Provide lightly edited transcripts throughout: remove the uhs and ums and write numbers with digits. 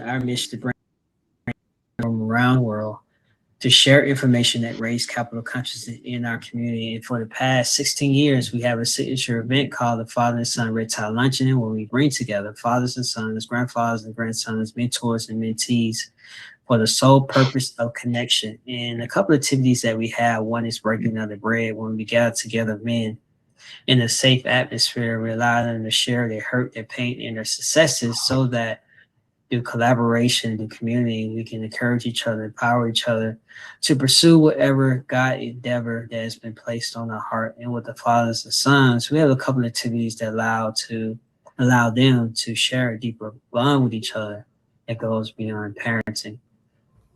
our mission to bring from around the world to share information that raise capital consciousness in our community. And for the past 16 years, we have a signature event called the Father and Son Red Tie Luncheon, where we bring together fathers and sons, grandfathers and grandsons, mentors and mentees for the sole purpose of connection. And a couple of activities that we have, one is breaking of the bread. When we gather together men in a safe atmosphere, we allow them to share their hurt, their pain, and their successes so that through collaboration, through community, we can encourage each other, empower each other to pursue whatever God endeavor that has been placed on our heart. And with the fathers and sons, we have a couple of activities that allow them to share a deeper bond with each other that goes beyond parenting.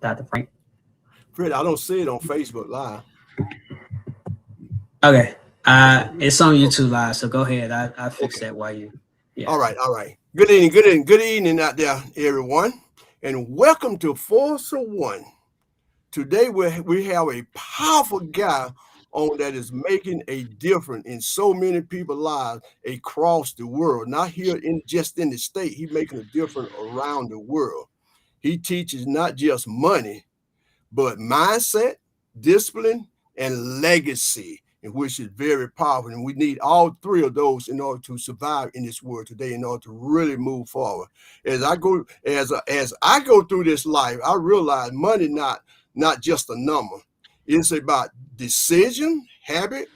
Dr. Frank. Fred, I don't see it on Facebook Live. Okay. It's on YouTube Live, so go ahead. I fix that while you. Yeah. All right. Good evening out there, everyone, and welcome to Force of One. Today we have a powerful guy on that is making a difference in so many people's lives across the world. Not here just in the state, he's making a difference around the world. He teaches not just money, but mindset, discipline, and legacy, which is very powerful. And we need all three of those in order to survive in this world today, in order to really move forward. As I go through this life, I realize money not just a number. It's about decision, habit,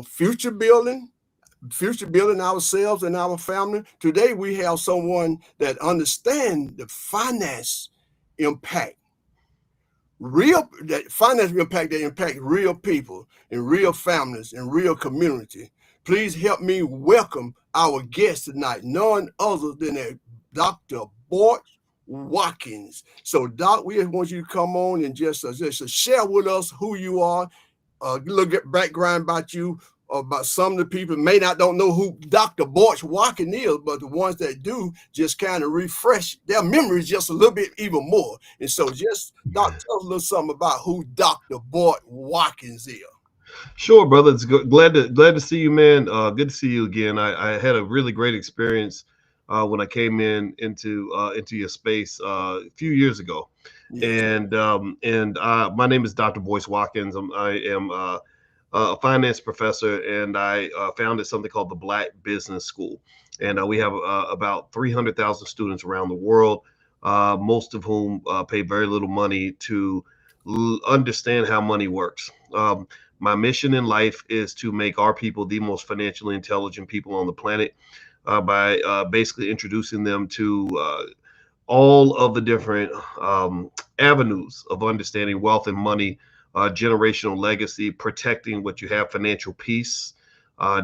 future building ourselves and our family. Today we have someone that understands the finance impact. Finance impact that impact real people and real families and real community. Please help me welcome our guest tonight, none other than Dr. Boyce Watkins. So, Doc, we just want you to come on and just share with us who you are, a little background about you, about some of the people don't know who Dr. Boyce Watkins is, but the ones that do just kind of refresh their memories just a little bit even more. And so just, Doc, tell us a little something about who Dr. Boyce Watkins is. Sure, brother. It's good. Glad to see you, man. Good to see you again. I had a really great experience when I came into your space a few years ago. Yeah. And my name is Dr. Boyce Watkins. I am a finance professor, and I founded something called the Black Business School. And we have about 300,000 students around the world, most of whom pay very little money to understand how money works. My mission in life is to make our people the most financially intelligent people on the planet by basically introducing them to all of the different avenues of understanding wealth and money, generational legacy, protecting what you have, financial peace,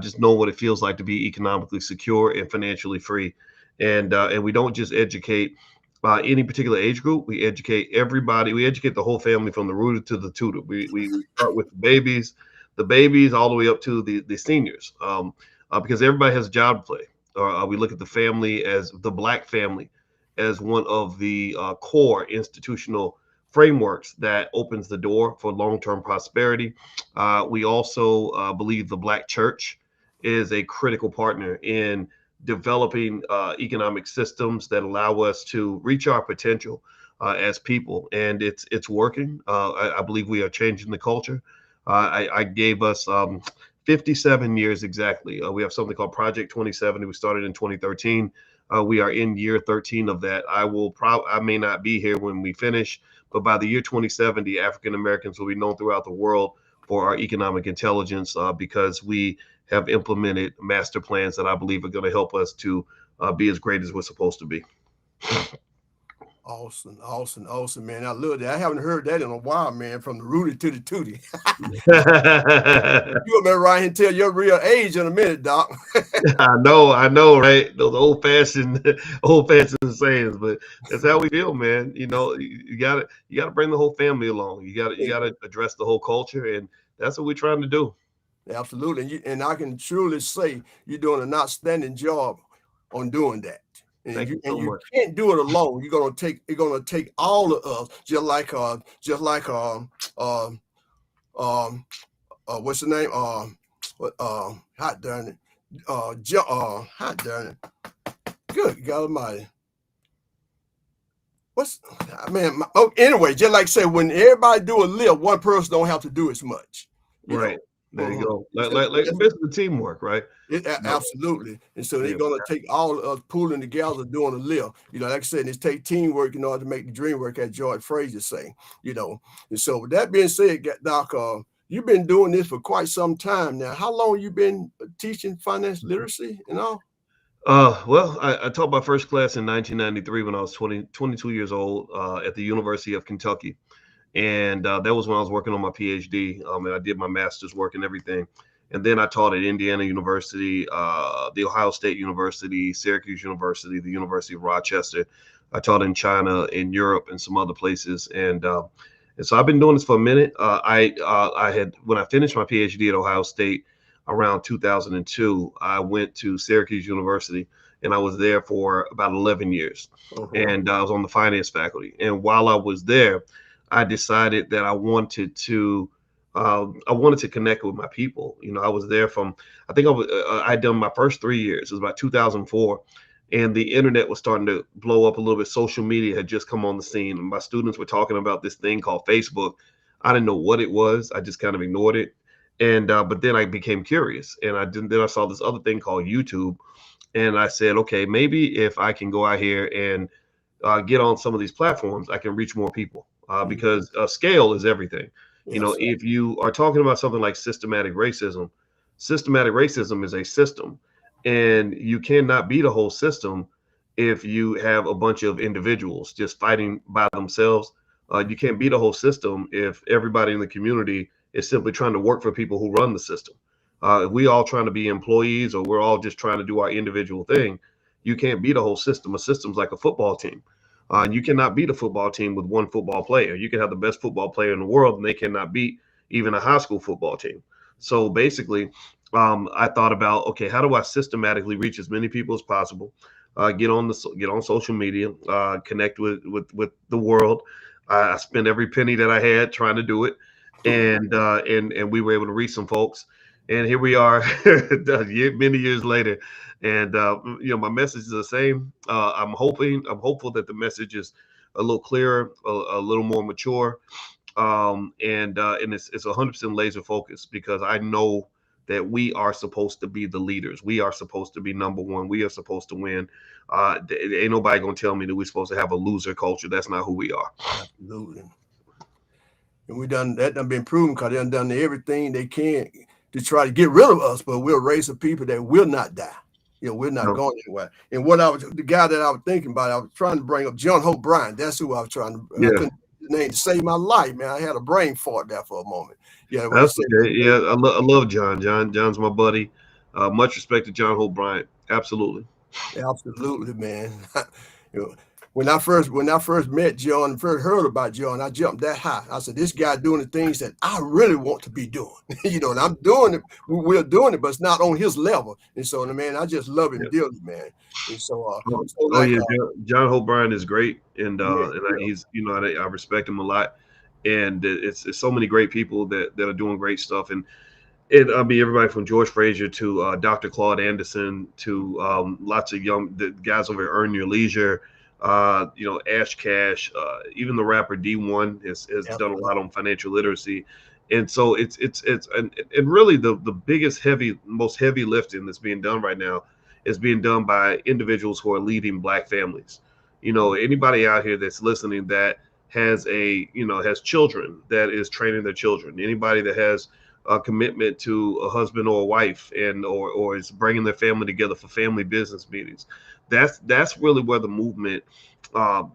just know what it feels like to be economically secure and financially free. And we don't just educate any particular age group. We educate everybody. We educate the whole family from the rooter to the tutor. We start with the babies all the way up to the seniors, because everybody has a job to play. We look at the family as the Black family as one of the core institutional frameworks that opens the door for long-term prosperity. We also believe the Black church is a critical partner in developing economic systems that allow us to reach our potential as people, and it's working. I believe we are changing the culture. I gave us 57 years exactly. We have something called Project 2070. We started in 2013. We are in year 13 of that. I may not be here when we finish, but by the year 2070, African Americans will be known throughout the world for our economic intelligence because we have implemented master plans that I believe are going to help us to be as great as we're supposed to be. Awesome, man. I love that. I haven't heard that in a while, man, from the Rudy to the Tootie. You'll be right here and tell your real age in a minute, Doc. I know, right? Those old-fashioned sayings, but that's how we feel, man. You gotta bring the whole family along. You gotta address the whole culture, and that's what we're trying to do. Absolutely. And I can truly say you're doing an outstanding job on doing that. And you can't do it alone. It's gonna take all of us, just like what's the name? Hot darn it. Hot darn it. Good God Almighty. what's man? Anyway, just like I said, when everybody do a lift, one person don't have to do as much. You Right. know. There you go. So Like basically teamwork, right? No. absolutely. And so they're Yeah. gonna take all of us pulling together doing a lift. You know, like I said, it's take teamwork in order to make the dream work, as George Fraser say. You know, and so with that being said, Doc, you've been doing this for quite some time now. How long you been teaching financial literacy and all? Well, I taught my first class in 1993 when I was 22 years old at the University of Kentucky. And that was when I was working on my PhD, and I did my master's work and everything. And then I taught at Indiana University, the Ohio State University, Syracuse University, the University of Rochester. I taught in China, in Europe, and some other places. And so I've been doing this for a minute. I had when I finished my PhD at Ohio State around 2002, I went to Syracuse University, and I was there for about 11 years. And I was on the finance faculty. And while I was there, I decided that I wanted to connect with my people. You know, I was there from I think I'd done my first 3 years. It was about 2004, and the internet was starting to blow up a little bit. Social media had just come on the scene, and my students were talking about this thing called Facebook. I didn't know what it was. I just kind of ignored it, and but then I became curious, and then I saw this other thing called YouTube, and I said, okay, maybe if I can go out here and get on some of these platforms, I can reach more people because scale is everything. You know, Yes. if you are talking about something like systematic racism is a system, and you cannot beat a whole system if you have a bunch of individuals just fighting by themselves. You can't beat a whole system if everybody in the community is simply trying to work for people who run the system. If we all trying to be employees or we're all just trying to do our individual thing, you can't beat a whole system. A system's like a football team. You cannot beat a football team with one football player. You can have the best football player in the world, and they cannot beat even a high school football team. So basically, I thought about, okay, how do I systematically reach as many people as possible? Get on social media, connect with the world. I spent every penny that I had trying to do it, and we were able to reach some folks. And here we are, many years later, and my message is the same. I'm hopeful that the message is a little clearer, a little more mature, and it's 100% laser focused because I know that we are supposed to be the leaders. We are supposed to be number one. We are supposed to win. Ain't nobody gonna tell me that we're supposed to have a loser culture. That's not who we are. Absolutely. And we done been proven because they done everything they can to try to get rid of us, but we're a race of people that will not die. You know, we're not going anywhere. And the guy that I was thinking about, I was trying to bring up John Hope Bryant. That's who I was trying to. Yeah. I couldn't his name to save my life, man. I had a brain fart there for a moment. Yeah, That's okay. Yeah, I love John. John's my buddy. Much respect to John Hope Bryant. Absolutely. Absolutely, man. You know, when I first met John and first heard about John, I jumped that high. I said, "This guy doing the things that I really want to be doing." You know, and I'm doing it. We're doing it, but it's not on his level. And so, man, I just love him dearly, man. And so, John Hope Bryant is great, and yeah. he's I respect him a lot, and it's so many great people that are doing great stuff, and I mean, everybody from George Fraser to Dr. Claude Anderson to lots of the guys over at Earn Your Leisure, Ash Cash, even the rapper D1 has done a lot on financial literacy. And so it's and really the biggest most heavy lifting that's being done right now is being done by individuals who are leading Black families. You know, anybody out here that's listening that has has children, that is training their children, anybody that has a commitment to a husband or a wife or is bringing their family together for family business meetings. That's really where the movement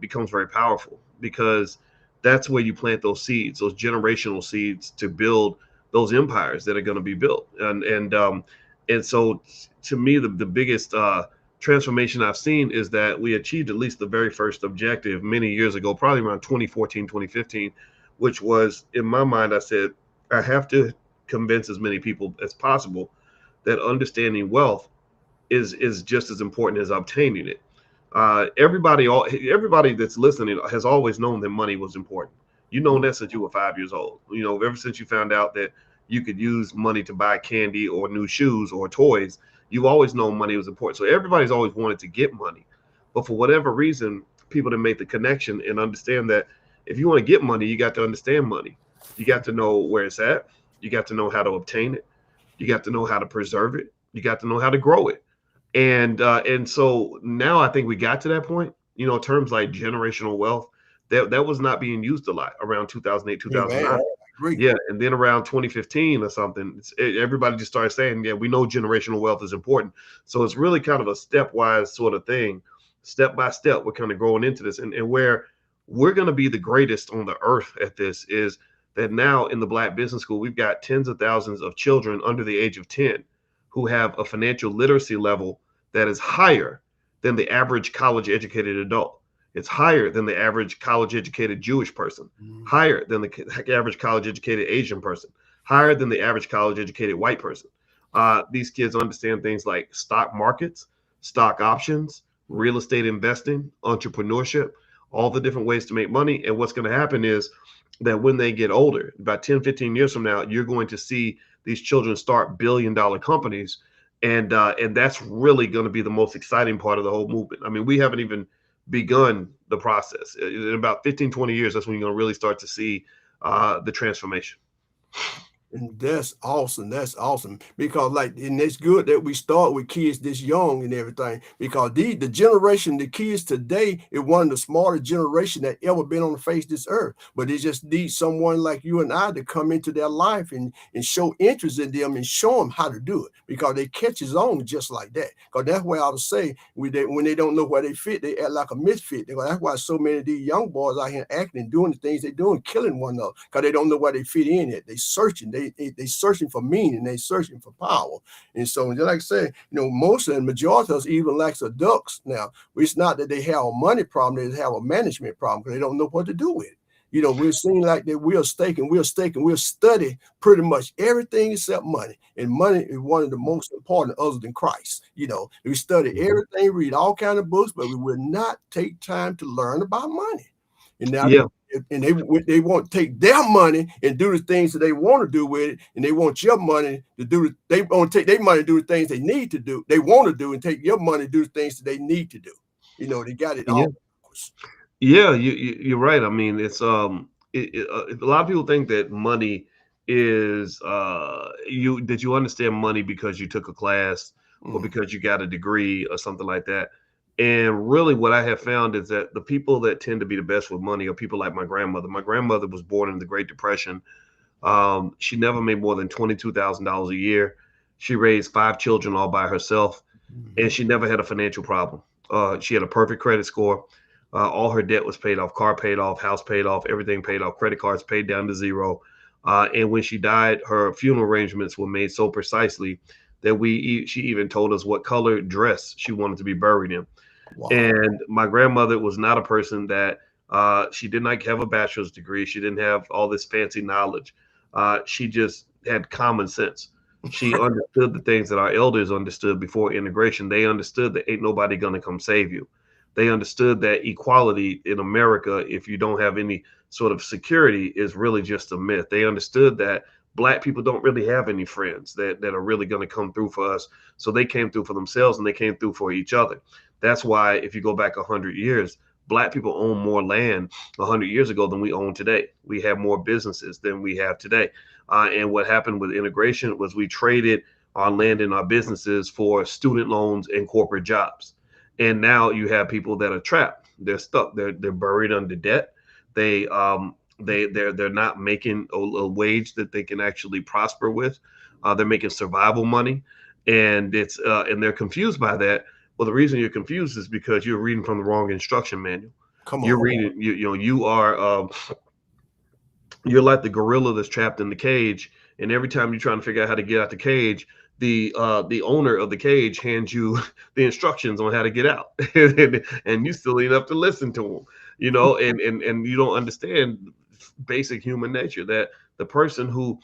becomes very powerful, because that's where you plant those seeds, those generational seeds, to build those empires that are going to be built. And so to me, the biggest transformation I've seen is that we achieved at least the very first objective many years ago, probably around 2014, 2015, which was, in my mind, I said, I have to convince as many people as possible that understanding wealth is just as important as obtaining it. Everybody that's listening has always known that money was important. You know that since you were 5 years old. You know, ever since you found out that you could use money to buy candy or new shoes or toys, you've always known money was important. So everybody's always wanted to get money, but for whatever reason, people to make the connection and understand that if you want to get money, you got to understand money. You got to know where it's at. You got to know how to obtain it. You got to know how to preserve it. You got to know how to grow it. And so now I think we got to that point. Terms like generational wealth, that was not being used a lot around 2008, Yeah, man, 2009. I agree. Yeah, and then around 2015 or something, everybody just started saying, yeah, we know generational wealth is important. So it's really kind of a stepwise sort of thing. Step by step, we're kind of growing into this. And where we're going to be the greatest on the earth at this is that now in the Black Business School, we've got tens of thousands of children under the age of 10 who have a financial literacy level that is higher than the average college educated adult. It's higher than the average college educated Jewish person, higher than the average college educated Asian person, higher than the average college educated white person. These kids understand things like stock markets, stock options, real estate investing, entrepreneurship, all the different ways to make money. And what's going to happen is that when they get older, about 10, 15 years from now, you're going to see these children start billion-dollar companies. And that's really going to be the most exciting part of the whole movement. I mean, we haven't even begun the process. In about 15, 20 years, that's when you're going to really start to see the transformation. And that's awesome. That's awesome. Because and it's good that we start with kids this young and everything. Because the generation, the kids today is one of the smartest generation that ever been on the face of this earth. But they just need someone like you and I to come into their life and show interest in them and show them how to do it. Because they catches on just like that. Because that's why I would say when they don't know where they fit, they act like a misfit. That's why so many of these young boys out here acting and doing the things they're doing, killing one another. Because they don't know where they fit in at. They searching. They searching for meaning, they searching for power. And so, like I say, most of the majority of us even like adults now. It's not that they have a money problem, they have a management problem because they don't know what to do with it. We're seeing like that we'll study pretty much everything except money. And money is one of the most important other than Christ. We study everything, read all kinds of books, but we will not take time to learn about money. And now they won't take their money and do the things that they want to do with it, and they want your money to do. They won't take their money to do the things they need to do. They want to do and take your money to do the things that they need to do. They got it all. Yeah, you're right. I mean, it's a lot of people think that money is that you understand money because you took a class or because you got a degree or something like that. And really what I have found is that the people that tend to be the best with money are people like my grandmother. My grandmother was born in the Great Depression. She never made more than $22,000 a year. She raised 5 children all by herself, and she never had a financial problem. She had a perfect credit score. All her debt was paid off, car paid off, house paid off, everything paid off, credit cards paid down to zero. And when she died, her funeral arrangements were made so precisely that she even told us what color dress she wanted to be buried in. Wow. And my grandmother was not a person that she did not have a bachelor's degree. She didn't have all this fancy knowledge. She just had common sense. She understood the things that our elders understood before integration. They understood that ain't nobody going to come save you. They understood that equality in America, if you don't have any sort of security, is really just a myth. They understood that Black people don't really have any friends that are really going to come through for us. So they came through for themselves and they came through for each other. That's why if you go back 100 years, Black people own more land 100 years ago than we own today. We have more businesses than we have today. And what happened with integration was we traded our land and our businesses for student loans and corporate jobs. And now you have people that are trapped. They're stuck. They're buried under debt. They're not making a wage that they can actually prosper with. They're making survival money, and and they're confused by that. Well, the reason you're confused is because you're reading from the wrong instruction manual. You're reading. You're like the gorilla that's trapped in the cage, and every time you're trying to figure out how to get out the cage, the owner of the cage hands you the instructions on how to get out, and you still ain't up to listen to them. And you don't understand basic human nature, that the person who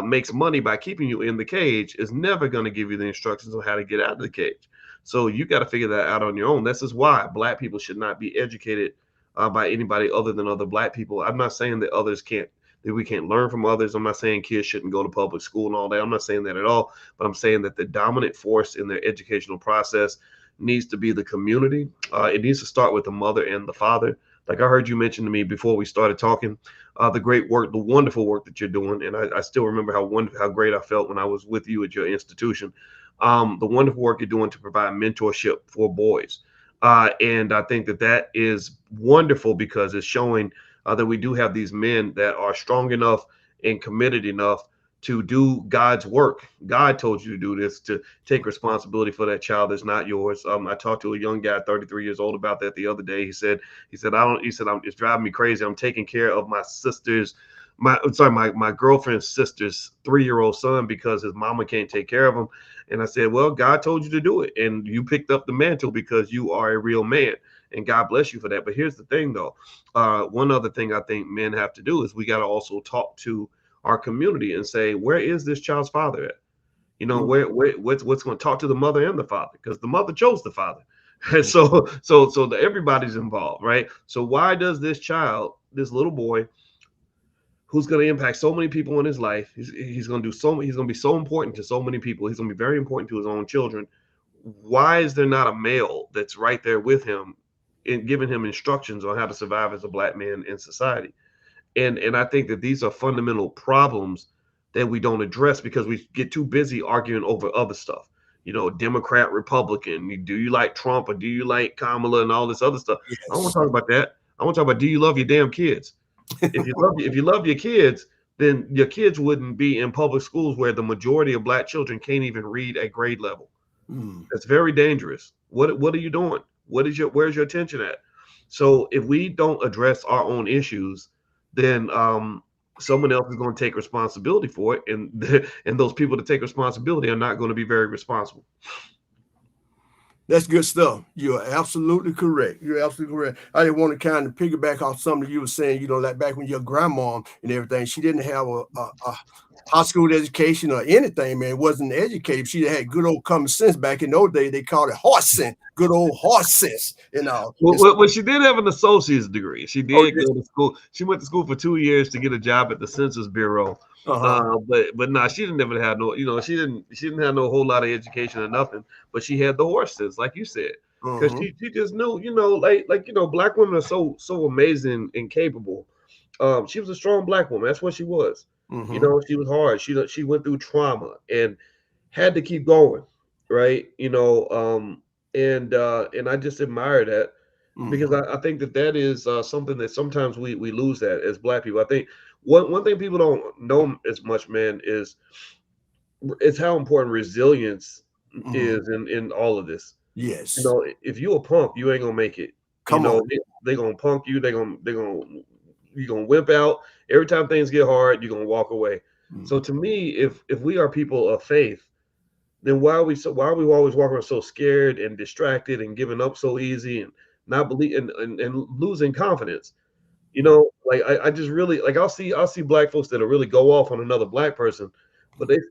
makes money by keeping you in the cage is never going to give you the instructions on how to get out of the cage. So you got to figure that out on your own. This is why Black people should not be educated by anybody other than other Black people. I'm not saying that we can't learn from others. I'm not saying kids shouldn't go to public school and all that. I'm not saying that at all. But I'm saying that the dominant force in their educational process needs to be the community. It needs to start with the mother and the father. Like I heard you mention to me before we started talking, the great work, the wonderful work that you're doing. And I still remember how great I felt when I was with you at your institution. The wonderful work you're doing to provide mentorship for boys. And I think that that is wonderful because it's showing that we do have these men that are strong enough and committed enough to do God's work. God told you to do this, to take responsibility for that child that's not yours. I talked to a young guy, 33 years old, about that the other day. He said, it's driving me crazy. I'm taking care of my sister's, my girlfriend's sister's 3-year-old son because his mama can't take care of him. And I said, well, God told you to do it, and you picked up the mantle because you are a real man, and God bless you for that. But here's the thing, though. One other thing I think men have to do is we got to also talk to our community and say, where is this child's father at? You know, what's going to talk to the mother and the father, because the mother chose the father. And so everybody's involved, right? So why does this child, this little boy, who's going to impact so many people in his life, he's going to do so, he's going to be so important to so many people, he's going to be very important to his own children. Why is there not a male that's right there with him and giving him instructions on how to survive as a black man in society? And I think that these are fundamental problems that we don't address because we get too busy arguing over other stuff. You know, Democrat, Republican. Do you like Trump or do you like Kamala and all this other stuff? Yes. I don't want to talk about that. I want to talk about, do you love your damn kids? If you love your kids, then your kids wouldn't be in public schools where the majority of black children can't even read at grade level. That's very dangerous. What are you doing? Where's your attention at? So if we don't address our own issues, then someone else is going to take responsibility for it, and those people that take responsibility are not going to be very responsible. That's good stuff. You're absolutely correct. You're absolutely correct. I just want to kind of piggyback off something you were saying, you know, like back when your grandma and everything, she didn't have a high school education or anything, man. Wasn't educated. She had good old common sense. Back in those days, they called it horse sense, good old horse sense. You know. Well, she did have an associate's degree. She did go to school. She went to school for 2 years to get a job at the Census Bureau. But nah, she didn't ever have no, you know, she didn't have no whole lot of education or nothing, but she had the horses, like you said, because she just knew, you know, like you know, black women are so amazing and capable. She was a strong black woman. That's what she was. You know, she was hard. She went through trauma and had to keep going, right? You know, and I just admire that. Because I think that is something that sometimes we lose that as black people. I think one thing people don't know as much, man, is how important resilience is in all of this. Yes. You know, if you a punk, you ain't gonna make it. Come on. They gonna punk you. You're gonna wimp out. Every time things get hard, you're gonna walk away. So to me, if we are people of faith, then why are we always walking around so scared and distracted and giving up so easy and not believe and losing confidence? You know, like I just really, like, I'll see black folks that'll really go off on another black person, but they're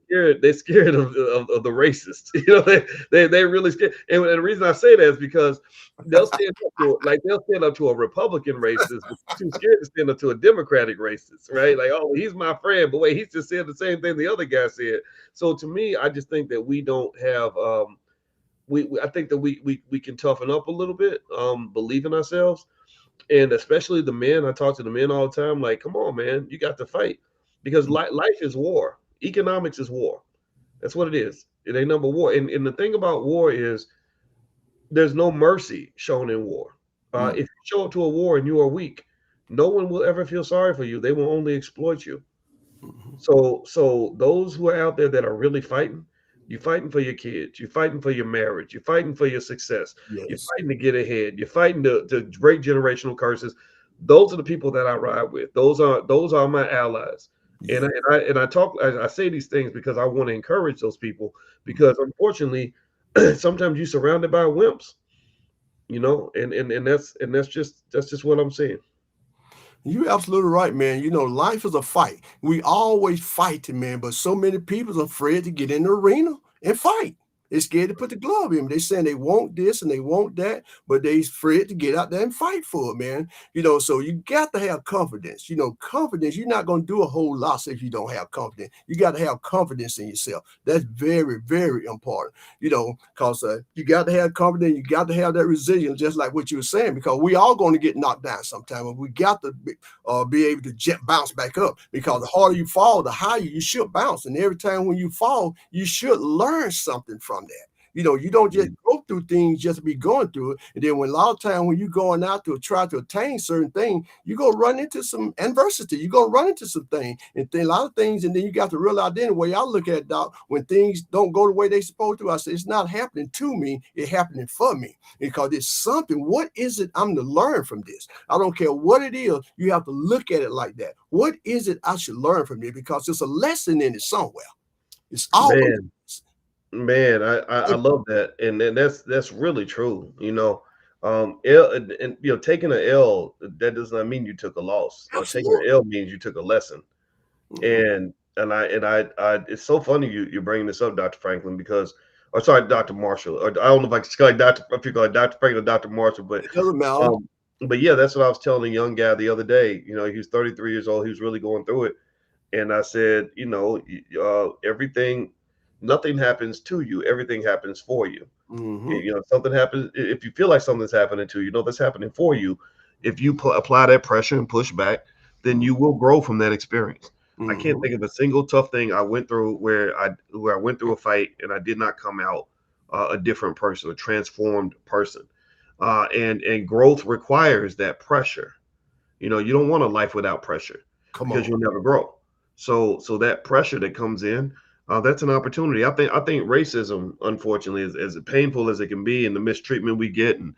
scared of the racists. You know, they really scared. And the reason I say that is because they'll stand up to a Republican racist, but too scared to stand up to a Democratic racist, right? Like, oh, he's my friend, but wait, he's just saying the same thing the other guy said. So to me, I just think that we don't have I think that we can toughen up a little bit, believe in ourselves. And especially the men, I talk to the men all the time, like, come on, man, you got to fight, because life is war. Economics is war. That's what it is. It ain't number war. And the thing about war is there's no mercy shown in war. If you show up to a war and you are weak, no one will ever feel sorry for you. They will only exploit you. So those who are out there that are really fighting, you're fighting for your kids, you're fighting for your marriage, you're fighting for your success, you're fighting to get ahead, you're fighting to break generational curses. Those are the people that I ride with. Those are my allies. And I say these things because I want to encourage those people, because unfortunately, sometimes you're surrounded by wimps, you know, and that's just what I'm saying. You're absolutely right, man. You know, life is a fight. We always fighting, man, but so many people are afraid to get in the arena and fight. They're scared to put the glove in. They saying they want this and they want that, but they afraid to get out there and fight for it, man. So you got to have confidence. Confidence, you're not going to do a whole lot if you don't have confidence. You got to have confidence in yourself. That's very, very important, because you got to have confidence. You got to have that resilience, just like what you were saying, because we all going to get knocked down sometime. And we got to be able to bounce back up, because the harder you fall, the higher you should bounce. And every time when you fall, you should learn something from that. You don't just go through things just to be going through it. And then when a lot of times when you're going out to try to attain certain things, you're going to run into some adversity. You're going to run into some things and a lot of things. And then you got to realize then the way I look at it, Doc, when things don't go the way they're supposed to, I say, it's not happening to me. It's happening for me, because it's something. What is it I'm to learn from this? I don't care what it is. You have to look at it like that. What is it I should learn from it? Because there's a lesson in it somewhere. It's always. Man, I love that, and that's really true. Taking an L, that does not mean you took a loss. Taking an L means you took a lesson. And it's so funny you're bringing this up, Dr. Franklin, because, or sorry, Dr. Marshall, or I don't know if I can call like Dr. Franklin or Dr. Marshall, but yeah, that's what I was telling a young guy the other day. He was 33 years old. He was really going through it, and I said, everything. Nothing happens to you. Everything happens for you. Something happens. If you feel like something's happening to you, that's happening for you. If you apply that pressure and push back, then you will grow from that experience. I can't think of a single tough thing I went through where I went through a fight and I did not come out a different person, a transformed person. And growth requires that pressure. You don't want a life without pressure because you'll never grow. So that pressure that comes in, that's an opportunity. I think racism, unfortunately, is as painful as it can be, and the mistreatment we get, and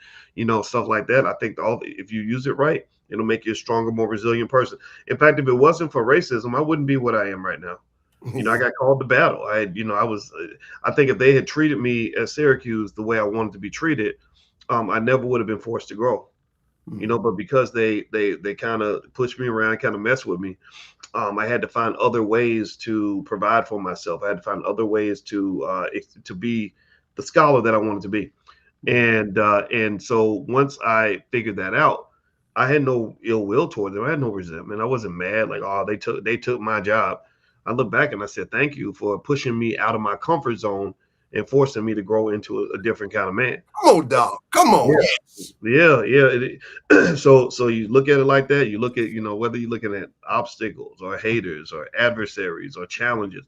stuff like that. I think if you use it right, it'll make you a stronger, more resilient person. In fact, if it wasn't for racism, I wouldn't be what I am right now. I got called to battle. I think if they had treated me at Syracuse the way I wanted to be treated, I never would have been forced to grow. But because they kind of pushed me around, kind of messed with me. I had to find other ways to provide for myself. I had to find other ways to be the scholar that I wanted to be. And so once I figured that out, I had no ill will towards them. I had no resentment. I wasn't mad like, oh, they took my job. I look back and I said, thank you for pushing me out of my comfort zone and forcing me to grow into a different kind of man. Come on, dog. Come on. Yeah. So you look at it like that. You look at, whether you're looking at obstacles or haters or adversaries or challenges,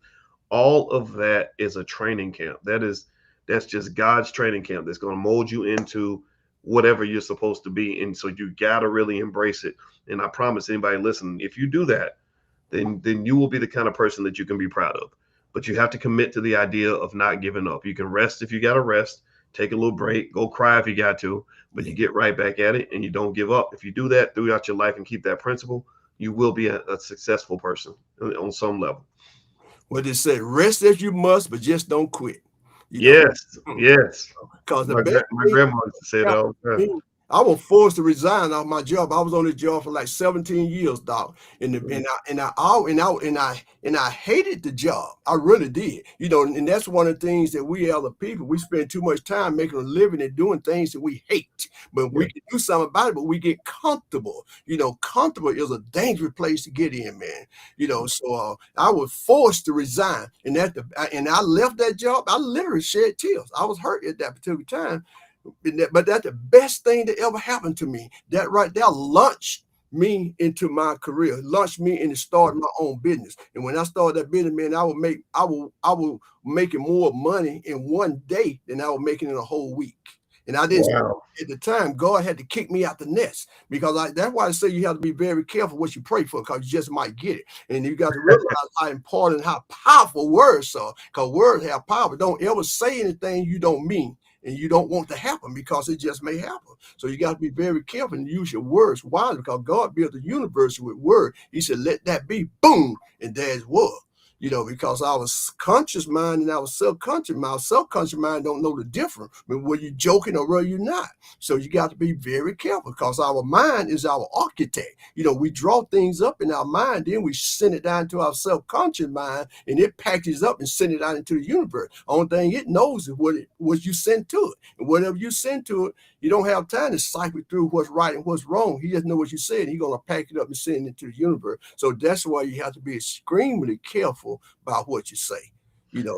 all of that is a training camp. That's just God's training camp that's going to mold you into whatever you're supposed to be. And so you got to really embrace it. And I promise anybody listening, if you do that, then you will be the kind of person that you can be proud of. But you have to commit to the idea of not giving up. You can rest if you got to rest, take a little break, go cry if you got to, but you get right back at it and you don't give up. If you do that throughout your life and keep that principle, you will be a successful person on some level. What they say, rest as you must, but just don't quit. Yes. Because my grandma used to say that all the time. I was forced to resign off my job. I was on this job for like 17 years, dog. And I hated the job. I really did. And that's one of the things that we other people, we spend too much time making a living and doing things that we hate. But we can do something about it, but we get comfortable. Comfortable is a dangerous place to get in, man. So I was forced to resign. And I left that job. I literally shed tears. I was hurt at that particular time. But that's the best thing that ever happened to me. That right there launched me into my career, launched me into starting my own business. And when I started that business, man, I was making more money in one day than I was making in a whole week. And I didn't at the time. God had to kick me out the nest, because that's why I say you have to be very careful what you pray for, because you just might get it. And you got to realize how important, how powerful words are, because words have power. Don't ever say anything you don't mean and you don't want to happen, because it just may happen. So you got to be very careful and use your words wisely, because God built the universe with word. He said, let that be, boom, and there it was. because our conscious mind and our subconscious mind don't know the difference. I mean, were you joking or were you not? So you got to be very careful, because our mind is our architect. We draw things up in our mind, then we send it down to our subconscious mind, and it packages up and send it out into the universe. Only thing it knows is what you send to it. And whatever you send to it, you don't have time to cycle through what's right and what's wrong. He just knows what you said. He's going to pack it up and send it to the universe. So that's why you have to be extremely careful about what you say. Yeah,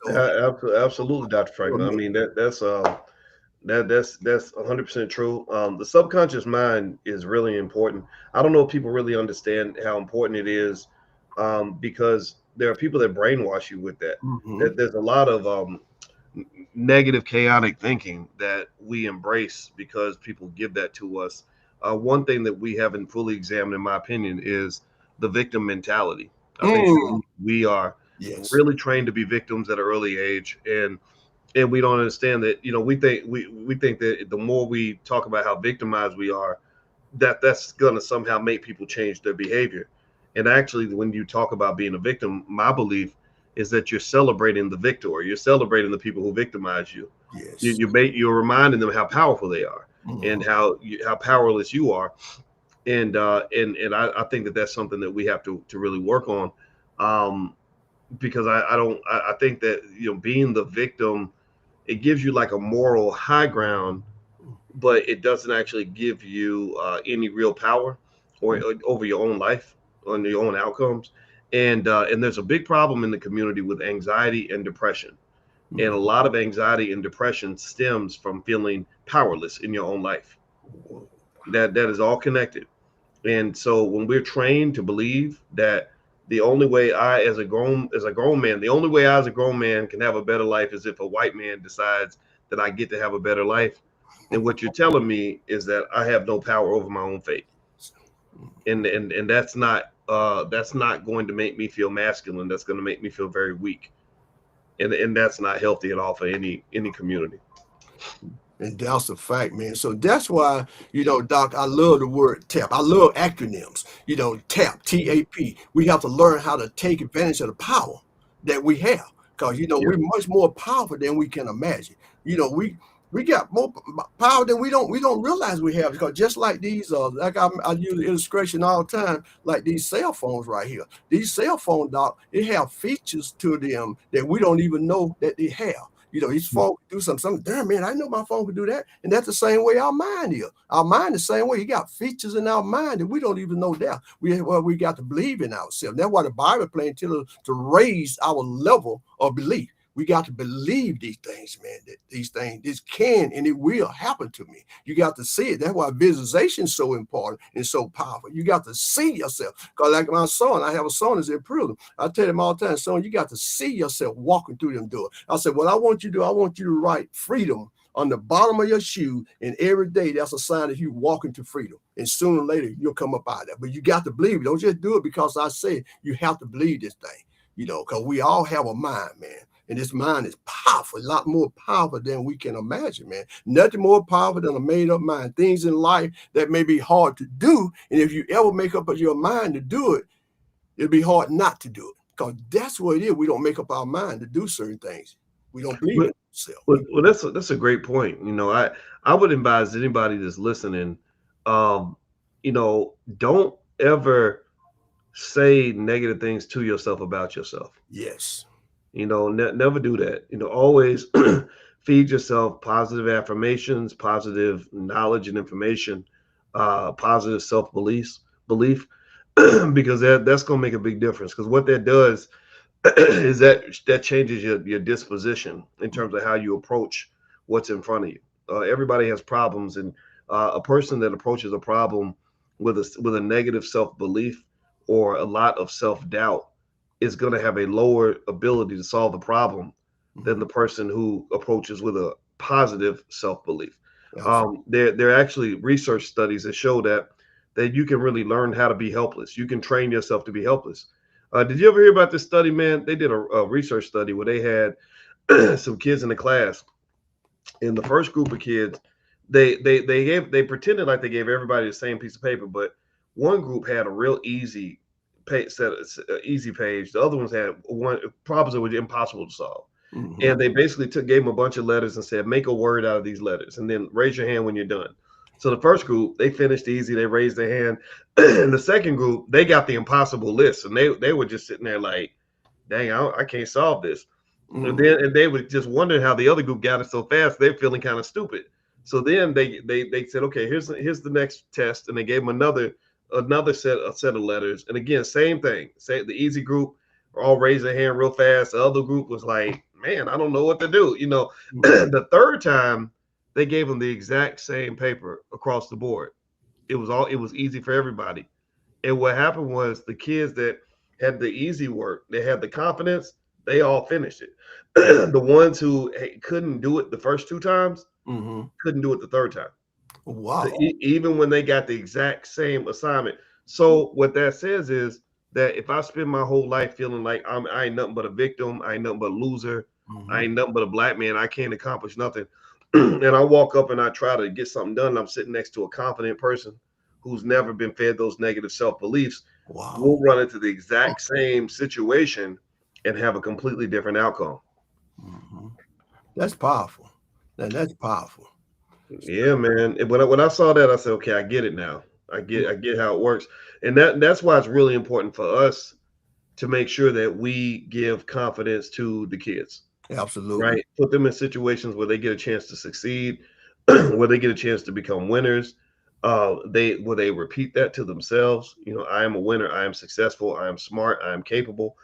So, absolutely, Dr. Franklin. I mean, that's 100% true. The subconscious mind is really important. I don't know if people really understand how important it is, because there are people that brainwash you with that. There's a lot of negative, chaotic thinking that we embrace because people give that to us. One thing that we haven't fully examined, in my opinion, is the victim mentality. I think that we are yes. really trained to be victims at an early age, and we don't understand that. We think that the more we talk about how victimized we are, that's going to somehow make people change their behavior. And actually, when you talk about being a victim, my belief is that you're celebrating the victor. You're celebrating the people who victimize you. Yes. You're reminding them how powerful they are, and how powerless you are. And I think that that's something that we have to really work on, because I think that being the victim, it gives you like a moral high ground, but it doesn't actually give you any real power or over your own life, on your own outcomes. And there's a big problem in the community with anxiety and depression. And a lot of anxiety and depression stems from feeling powerless in your own life. That is all connected. And so when we're trained to believe that the only way as a grown man, the only way I as a grown man can have a better life is if a white man decides that I get to have a better life, then what you're telling me is that I have no power over my own fate. And that's not going to make me feel masculine. That's going to make me feel very weak. And that's not healthy at all for any community. And that's a fact, man. So that's why, Doc, I love the word TAP. I love acronyms. TAP, TAP. We have to learn how to take advantage of the power that we have, because we're much more powerful than we can imagine. We got more power than we don't realize we have, because just like these, like I use the illustration all the time, like these cell phones right here. These cell phone, Doc, they have features to them that we don't even know that they have. His phone do something. Damn, man, I know my phone could do that. And that's the same way our mind is. Our mind is the same way. He got features in our mind that we don't even know that. We got to believe in ourselves. That's why the Bible plain tells us to raise our level of belief. We got to believe these things, man, that these things, this can and it will happen to me. You got to see it. That's why visualization is so important and so powerful. You got to see yourself. Because like my son, I have a son that's in prison. I tell him all the time, son, you got to see yourself walking through them doors. I said, what I want you to do, I want you to write freedom on the bottom of your shoe, and every day that's a sign that you're walking to freedom. And sooner or later, you'll come up out of that. But you got to believe it. Don't just do it because I say you have to believe this thing, because we all have a mind, man. And this mind is powerful, a lot more powerful than we can imagine, man. Nothing more powerful than a made-up mind. Things in life that may be hard to do, and if you ever make up your mind to do it, it'll be hard not to do it. Because that's what it is. We don't make up our mind to do certain things. We don't believe in ourselves. Well, that's a great point. I would advise anybody that's listening, don't ever say negative things to yourself about yourself. Yes. Never do that. Always feed yourself positive affirmations, positive knowledge and information, positive belief, because that's going to make a big difference. Because what that does is that changes your disposition in terms of how you approach what's in front of you. Everybody has problems, and a person that approaches a problem with a negative self-belief or a lot of self-doubt is going to have a lower ability to solve the problem than the person who approaches with a positive self-belief. There are actually research studies that show that you can really learn how to be helpless. You can train yourself to be helpless. Did you ever hear about this study, man? They did a research study where they had some kids in the class. In the first group of kids, they pretended like they gave everybody the same piece of paper, but one group had a real easy easy page. The other ones had problems that were impossible to solve. Mm-hmm. And they basically gave them a bunch of letters and said, make a word out of these letters, and then raise your hand when you're done. So the first group, they finished easy. They raised their hand. And the second group, they got the impossible list, and they were just sitting there like, dang, I can't solve this. Mm-hmm. And they were just wondering how the other group got it so fast. They're feeling kind of stupid. So then they said, okay, here's the next test, and they gave them another set of letters. And again, same thing. Say the easy group all raised their hand real fast. The other group was like, man, I don't know what to do. The third time they gave them the exact same paper across the board. It was easy for everybody. And what happened was the kids that had the easy work, they had the confidence, they all finished it. The ones who couldn't do it the first two times, couldn't do it the third time. Wow. So even when they got the exact same assignment. So what that says is that if I spend my whole life feeling like I ain't nothing but a victim, I ain't nothing but a loser, I ain't nothing but a black man, I can't accomplish nothing. And I walk up and I try to get something done, and I'm sitting next to a confident person who's never been fed those negative self-beliefs, we'll run into the exact same situation and have a completely different outcome. That's powerful. That's powerful. Yeah, man. And when I saw that, I said, okay, I get it now. I get how it works. And that's why it's really important for us to make sure that we give confidence to the kids. Absolutely. Right. Put them in situations where they get a chance to succeed, where they get a chance to become winners. They repeat that to themselves. I am a winner. I am successful. I am smart. I am capable.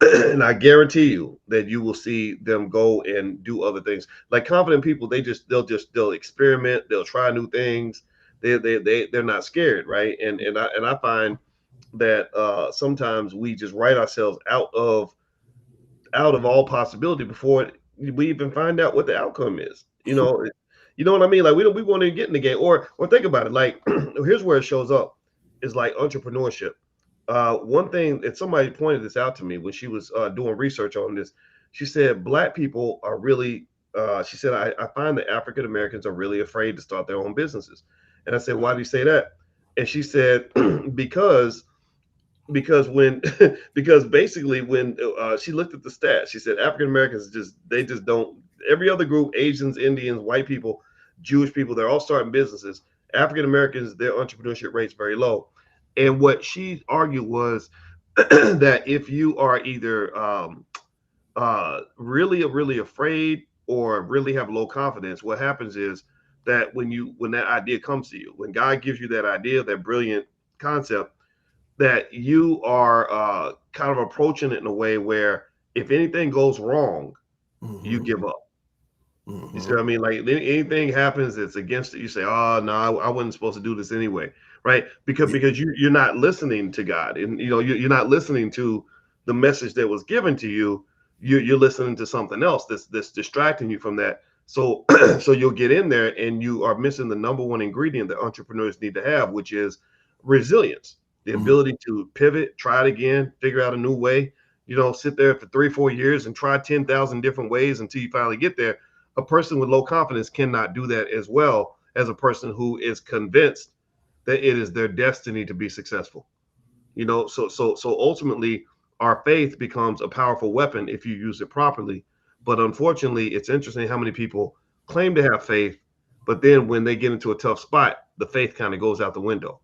And I guarantee you that you will see them go and do other things. Like confident people, they'll experiment. They'll try new things. They're not scared, right? And I find that sometimes we just write ourselves out of all possibility before we even find out what the outcome is. You know what I mean? Like we won't even get in the game. Or think about it. Like here's where it shows up is like entrepreneurship. One thing that somebody pointed this out to me when she was doing research on this, she said Black people are really, she said, I find that African Americans are really afraid to start their own businesses. And I said, why do you say that? And she said, because basically when she looked at the stats, she said African Americans just don't. Every other group, Asians, Indians, white people, Jewish people, they're all starting businesses. African Americans, their entrepreneurship rate's very low. And what she argued was that if you are either really afraid or really have low confidence, what happens is that when that idea comes to you, when God gives you that idea, that brilliant concept, that you are kind of approaching it in a way where if anything goes wrong, you give up. You see what I mean? Like anything happens that's against it, you say, "Oh no, I wasn't supposed to do this anyway," right? Because you're not listening to God, and you're not listening to the message that was given to you. You're listening to something else that's distracting you from that. So so you'll get in there and you are missing the number one ingredient that entrepreneurs need to have, which is resilience, the ability to pivot, try it again, figure out a new way. Sit there for 3-4 years and try 10,000 different ways until you finally get there. A person with low confidence cannot do that as well as a person who is convinced that it is their destiny to be successful. So ultimately our faith becomes a powerful weapon if you use it properly. But unfortunately, it's interesting how many people claim to have faith, but then when they get into a tough spot, the faith kind of goes out the window.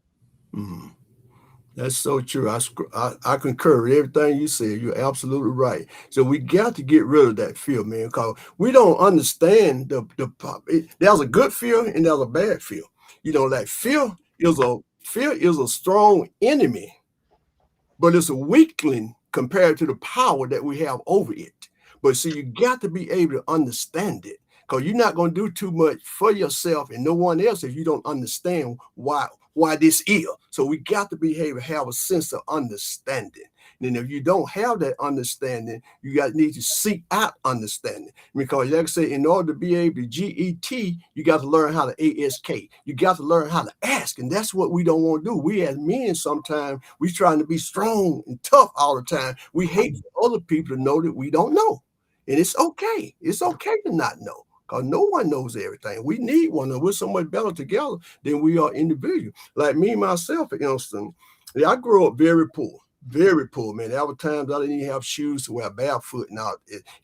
That's so true. I concur with everything you said. You're absolutely right. So we got to get rid of that fear, man, because we don't understand there's a good fear and there's a bad fear. Like fear is a strong enemy, but it's a weakling compared to the power that we have over it. But see, you got to be able to understand it, because you're not going to do too much for yourself and no one else if you don't understand why this is. So we got to be able to have a sense of understanding. And if you don't have that understanding, you need to seek out understanding. Because like I say, in order to be able to GET, you got to learn how to ASK. You got to learn how to ask. And that's what we don't want to do. We as men, sometimes we trying to be strong and tough all the time. We hate for other people to know that we don't know. And it's okay. It's okay to not know, because no one knows everything. We need one another. We're so much better together than we are individual. Like me, myself, for instance, I grew up very poor. Very poor, man. There were times I didn't even have shoes to wear barefoot. Now,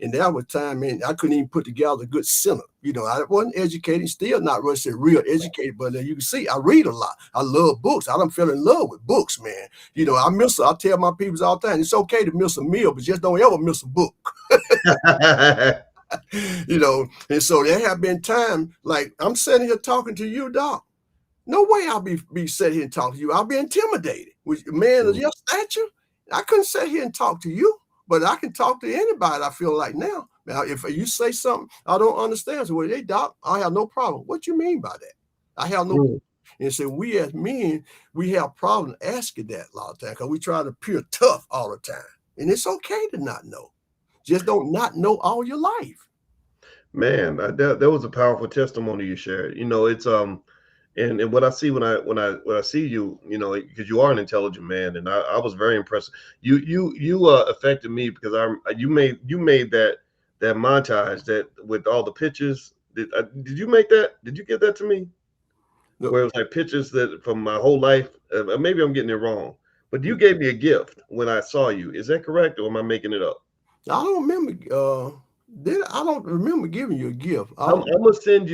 and there was time, man, I couldn't even put together a good sentence. You know, I wasn't educated, still not really say real educated, but you can see I read a lot. I love books. I done fell in love with books, man. You know, I tell my people all the time, it's okay to miss a meal, but just don't ever miss a book. You know, and so there have been times like I'm sitting here talking to you, Doc. No way I'll be sitting here and talk to you. I'll be intimidated. With man of your stature, I couldn't sit here and talk to you, but I can talk to anybody. I feel like now. Now, if you say something I don't understand, so well, hey, Doc, I have no problem. What you mean by that? I have no. And so we as men, we have problems asking that a lot of times because we try to appear tough all the time, and it's okay to not know. Just don't not know all your life. Man, that was a powerful testimony you shared. You know, it's and what I see when I see you, you know, because you are an intelligent man, and I was very impressed. You affected me because you made that montage that with all the pictures. Did you make that? Did you get that to me? No. Where it was like pictures that from my whole life. Maybe I'm getting it wrong, but you gave me a gift when I saw you. Is that correct, or am I making it up? I don't remember. I don't remember giving you a gift. I'm gonna send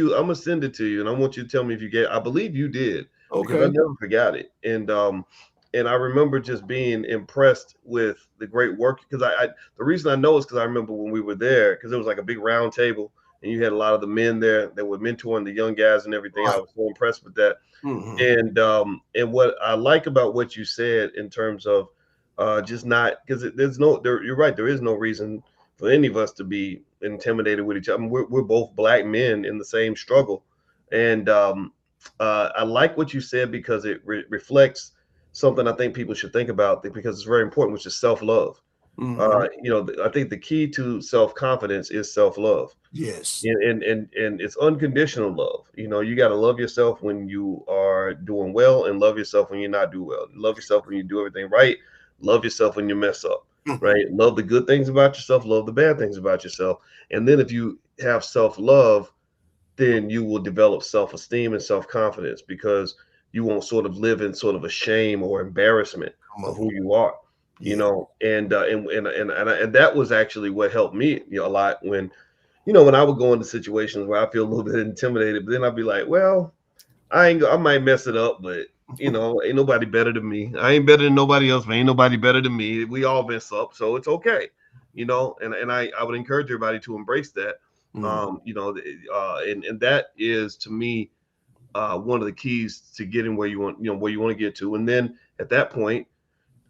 it to you, and I want you to tell me if you get. I believe you did, because I Okay. never forgot it. And I remember just being impressed with the great work, because I the reason I know is because I remember when we were there, because it was like a big round table and you had a lot of the men there that were mentoring the young guys and everything. Right. I was so impressed with that. And what I like about what you said in terms of just not, because you're right, there is no reason for any of us to be intimidated with each other. I mean, we're both black men in the same struggle, and I like what you said because it reflects something I think people should think about, because it's very important, which is self-love. You know, I think the key to self-confidence is self-love. Yes. And it's unconditional love. You know, you got to love yourself when you are doing well, and love yourself when you're not doing well. Love yourself when you do everything right. Love yourself when you mess up. Right? Love the good things about yourself. Love the bad things about yourself. And then if you have self-love, then you will develop self-esteem and self-confidence, because you won't sort of live in sort of a shame or embarrassment of who you are. You know, and that was actually what helped me, you know, a lot when, you know, when I would go into situations where I feel a little bit intimidated, but then I'd be like, well, I might mess it up, but you know, ain't nobody better than me. I ain't better than nobody else, but ain't nobody better than me. We all mess up, so it's okay. You know, and I would encourage everybody to embrace that. You know, and that is, to me, one of the keys to getting where you want, you know, where you want to get to. And then at that point,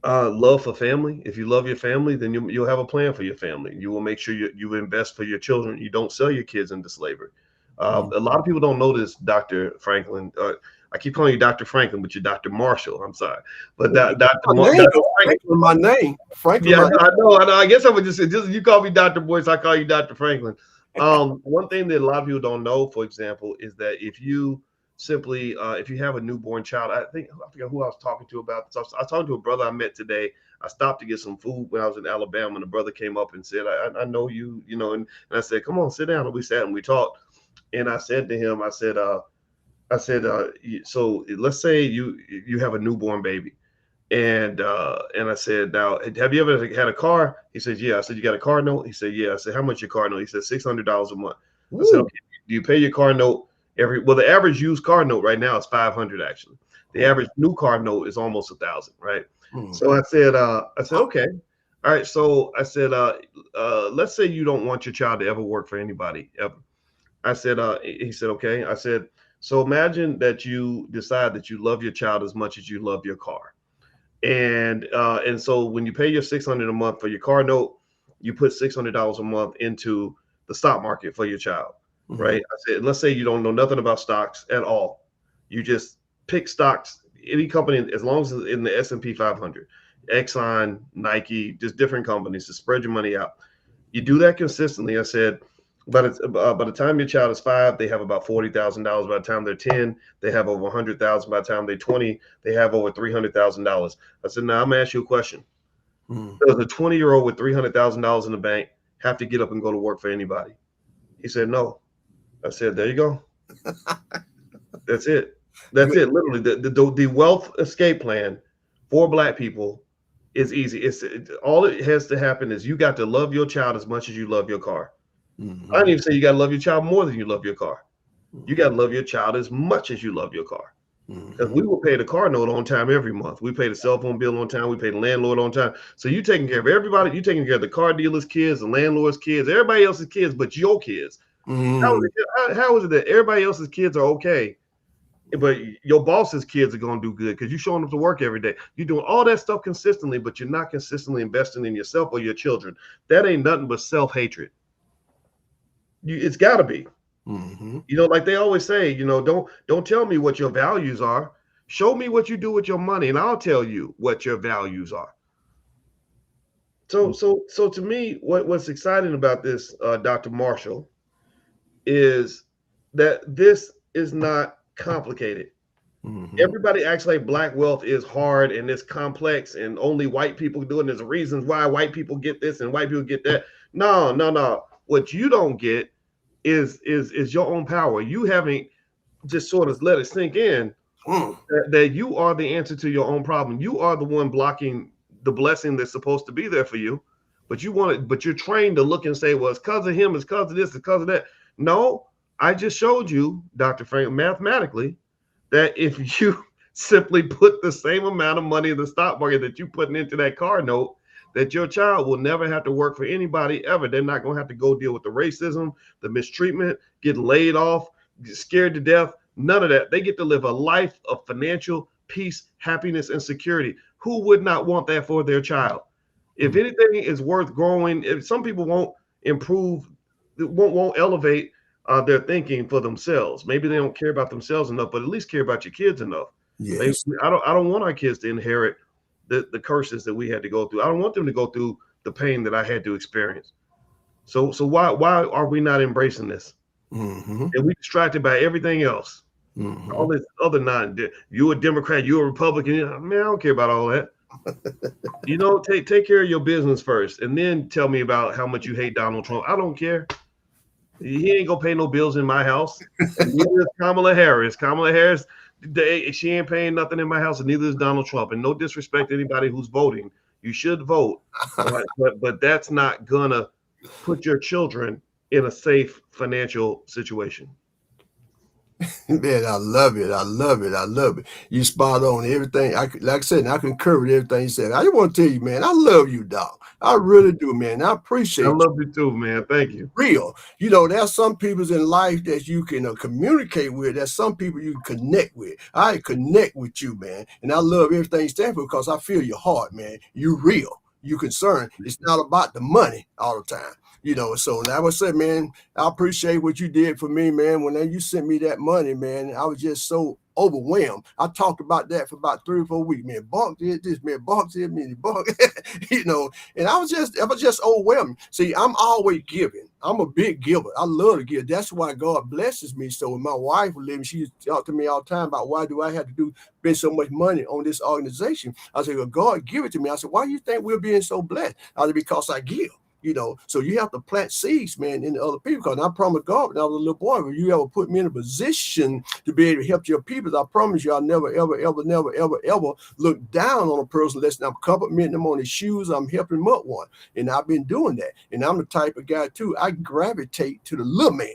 love for family. If you love your family, then you'll have a plan for your family. You will make sure you invest for your children. You don't sell your kids into slavery. A lot of people don't know this, Dr. Franklin. I keep calling you Dr. Franklin, but you're Dr. Marshall. I'm sorry, but Dr. Franklin, my name. Franklin. Yeah, I know. I guess I would just you call me Dr. Boyce, I call you Dr. Franklin. One thing that a lot of people don't know, for example, is that if you simply if you have a newborn child, I forget who I was talking to about this. I was talking to a brother I met today. I stopped to get some food when I was in Alabama, and the brother came up and said, I know you, you know, and I said, come on, sit down. And we sat and we talked. And I said to him, so let's say you have a newborn baby. And I said, now, have you ever had a car? He said, yeah. I said, you got a car note? He said, yeah. I said, how much your car note? He said, $600 a month. I said, okay, do you pay your car note well, the average used car note right now is 500 actually. The average new car note is almost 1,000, right? So I said, okay. All right. So I said, let's say you don't want your child to ever work for anybody ever. I said, he said, okay. I said, so imagine that you decide that you love your child as much as you love your car. And so when you pay your $600 a month for your car note, you put $600 a month into the stock market for your child, right? I said, let's say you don't know nothing about stocks at all. You just pick stocks, any company, as long as it's in the S&P 500, Exxon, Nike, just different companies to spread your money out. You do that consistently. I said, by the time your child is 5, they have about $40,000. By the time they're 10, they have over 100,000. By the time they're 20, they have over $300,000. I said, now I'm gonna ask you a question. Does a 20-year-old with $300,000 in the bank have to get up and go to work for anybody? He said, no. I said, there you go. That's it. That's it. Literally, the wealth escape plan for Black people It's easy. All it has to happen is you got to love your child as much as you love your car. I don't even say you got to love your child more than you love your car. You got to love your child as much as you love your car. Because we will pay the car note on time every month. We pay the cell phone bill on time. We pay the landlord on time. So you taking care of everybody. You taking care of the car dealer's kids, the landlord's kids, everybody else's kids, but your kids. How is it that everybody else's kids are okay, but your boss's kids are going to do good because you're showing up to work every day? You're doing all that stuff consistently, but you're not consistently investing in yourself or your children. That ain't nothing but self-hatred. It's got to be. Like they always say, don't tell me what your values are. Show me what you do with your money, and I'll tell you what your values are. So to me, what's exciting about this, Dr. Marshall, is that this is not complicated. Everybody acts like black wealth is hard and it's complex and only white people do it. And there's reasons why white people get this and white people get that. No. What you don't get is your own power. You haven't just sort of let it sink in that you are the answer to your own problem. You are the one blocking the blessing that's supposed to be there for you, but you're trained to look and say, well, it's because of him, it's because of this, it's because of that. No, I just showed you, Dr. Frank, mathematically, that if you simply put the same amount of money in the stock market that you're putting into that car note, that your child will never have to work for anybody ever. They're not going to have to go deal with the racism, the mistreatment, get laid off, get scared to death. None of that. They get to live a life of financial peace, happiness, and security. Who would not want that for their child? If anything is worth growing, if some people won't improve, won't elevate their thinking for themselves. Maybe they don't care about themselves enough, but at least care about your kids enough. Yes. I don't want our kids to inherit the curses that we had to go through. I don't want them to go through the pain that I had to experience. So why are we not embracing this? And we distracted by everything else. All this other you a Democrat, you a Republican. Man, I don't care about all that. Take care of your business first, and then tell me about how much you hate Donald Trump. I don't care. He ain't gonna pay no bills in my house. Neither is Kamala Harris. Kamala Harris, she ain't paying nothing in my house, and neither is Donald Trump. And no disrespect to anybody who's voting. You should vote, but that's not gonna put your children in a safe financial situation. Man, I love it. You spot on everything. Like I said, I concur with everything you said. I just want to tell you, man, I love you, dog. I really do, man. I appreciate you. I love you too, man. Thank you. Real. There's some people in life that you can communicate with. There's some people you can connect with. I connect with you, man. And I love everything you stand for because I feel your heart, man. You real. You concerned. It's not about the money all the time. So I would say, man, I appreciate what you did for me, man. When you sent me that money, man, I was just so overwhelmed. I talked about that for about 3 or 4 weeks, man. Bonk did this, man. Bonk did me, bonk, and I was just overwhelmed. See, I'm always giving. I'm a big giver. I love to give. That's why God blesses me. So when my wife was living, she talked to me all the time about why do I have to spend so much money on this organization. I said, well, God give it to me. I said, why do you think we're being so blessed? I said, because I give. So you have to plant seeds, man, in the other people. Because I promised God when I was a little boy, when you ever put me in a position to be able to help your people, I promise you I'll never, ever, ever, never, ever, ever look down on a person unless I'm complimenting them on his shoes, I'm helping them up one. And I've been doing that. And I'm the type of guy, too, I gravitate to the little man.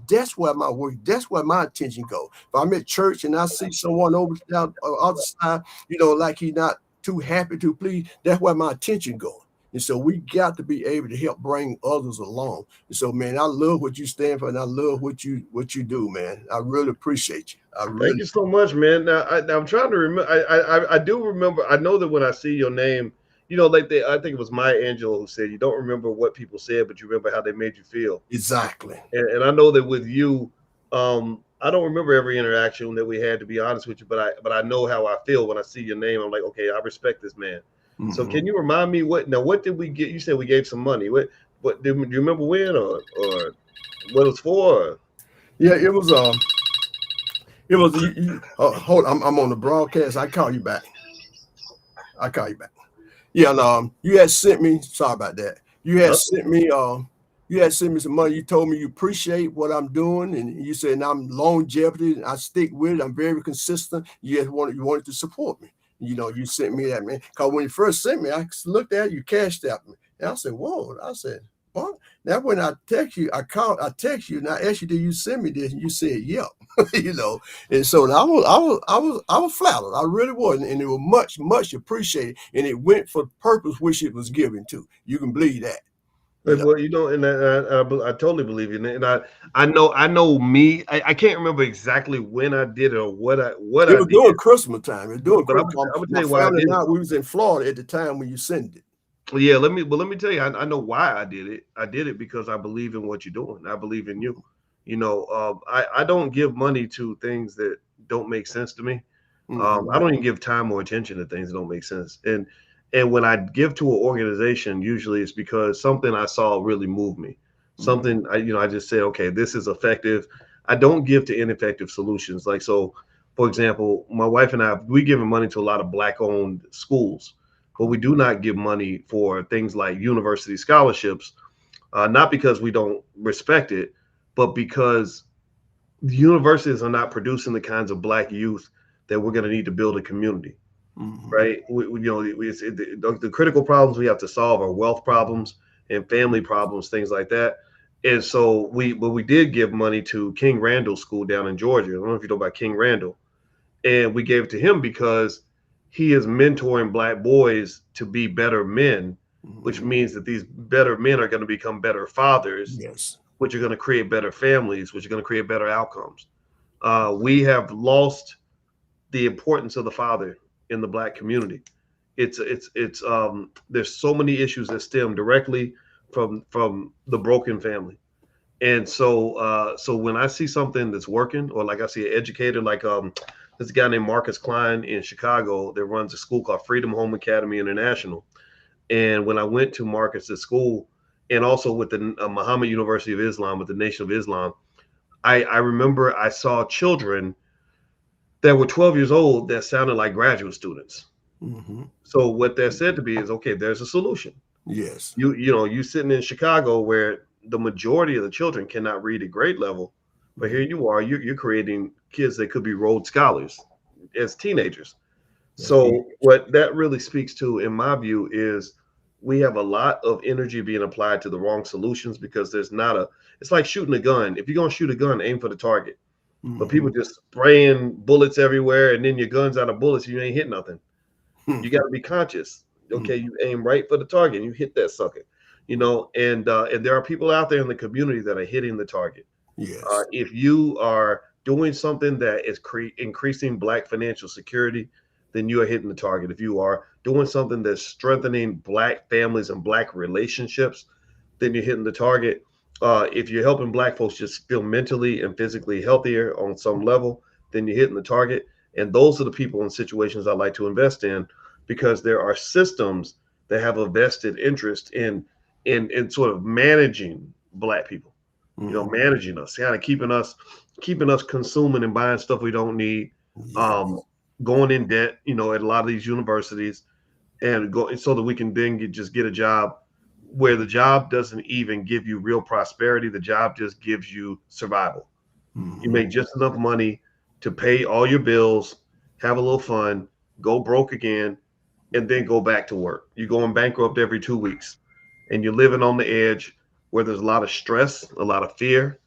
That's where my work, that's where my attention goes. If I'm at church and I see someone over the other side, like he's not too happy to please, that's where my attention goes. And so we got to be able to help bring others along. And so, man, I love what you stand for, and I love what you do, man. I really appreciate you. Thank you so much, man. Now, I'm trying to remember. I do remember. I know that when I see your name, I think it was Maya Angelou who said, you don't remember what people said, but you remember how they made you feel. Exactly. And I know that with you, I don't remember every interaction that we had, to be honest with you, but I know how I feel when I see your name. I'm like, okay, I respect this man. So can you remind me what did we get? You said we gave some money. What do you remember when or what it was for? Yeah, it was hold on, I'm on the broadcast. I call you back. Yeah, and you had sent me, sorry about that. You had sent me some money. You told me you appreciate what I'm doing, and you said I'm longevity and I stick with it. I'm very consistent. You wanted to support me. You sent me that, man. Because when you first sent me, I looked at it, you cashed out me. And I said, whoa. I said, what? Now when I text you, I text you and I asked you, did you send me this? And you said, yep. And so I was flattered. I really was. And it was much, much appreciated. And it went for the purpose which it was given to. You can believe that. Well, and I totally believe you, and I know me. I can't remember exactly when I did it or what I It was did. during Christmas time. It was during But Christmas. I'm My tell you why I family did and it. I, we was in Florida at the time when you sent it. Yeah, let me tell you. I know why I did it. I did it because I believe in what you're doing. I believe in you. I don't give money to things that don't make sense to me. I don't even give time or attention to things that don't make sense. And when I give to an organization, usually it's because something I saw really moved me. Something I just said, okay, this is effective. I don't give to ineffective solutions. Like, so, for example, my wife and I, we give money to a lot of Black-owned schools, but we do not give money for things like university scholarships. Not because we don't respect it, but because the universities are not producing the kinds of Black youth that we're going to need to build a community. Right? The critical problems we have to solve are wealth problems and family problems, things like that. And so we did give money to King Randall School down in Georgia. I don't know if you know about King Randall. And we gave it to him because he is mentoring Black boys to be better men, which means that these better men are going to become better fathers, Yes. which are going to create better families, which are going to create better outcomes. We have lost the importance of the father in the Black community. It's there's so many issues that stem directly from the broken family. And so when I see something that's working, or like I see an educator like this guy named Marcus Klein in Chicago that runs a school called Freedom Home Academy International. And when I went to Marcus's school, and also with the Muhammad University of Islam, with the Nation of Islam, I remember I saw children that were 12 years old that sounded like graduate students. So what that said to me is, okay, there's a solution. Yes. You sitting in Chicago where the majority of the children cannot read at grade level, but here you are, you're creating kids that could be Rhodes Scholars as teenagers. So what that really speaks to, in my view, is we have a lot of energy being applied to the wrong solutions because it's like shooting a gun. If you're going to shoot a gun, aim for the target. But people just spraying bullets everywhere, and then your gun's out of bullets, you ain't hit nothing. You got to be conscious. Okay, you aim right for the target, and you hit that sucker. And there are people out there in the community that are hitting the target. Yes. If you are doing something that is increasing Black financial security, then you are hitting the target. If you are doing something that's strengthening Black families and Black relationships, then you're hitting the target. If you're helping Black folks just feel mentally and physically healthier on some level, then you're hitting the target. And those are the people and situations I like to invest in, because there are systems that have a vested interest in sort of managing Black people, managing us, kind of keeping us consuming and buying stuff we don't need, going in debt, at a lot of these universities, and go so that we can then get a job where the job doesn't even give you real prosperity. The job just gives you survival. You make just enough money to pay all your bills, have a little fun, go broke again, and then go back to work. You're going bankrupt every 2 weeks, and you're living on the edge where there's a lot of stress, a lot of fear,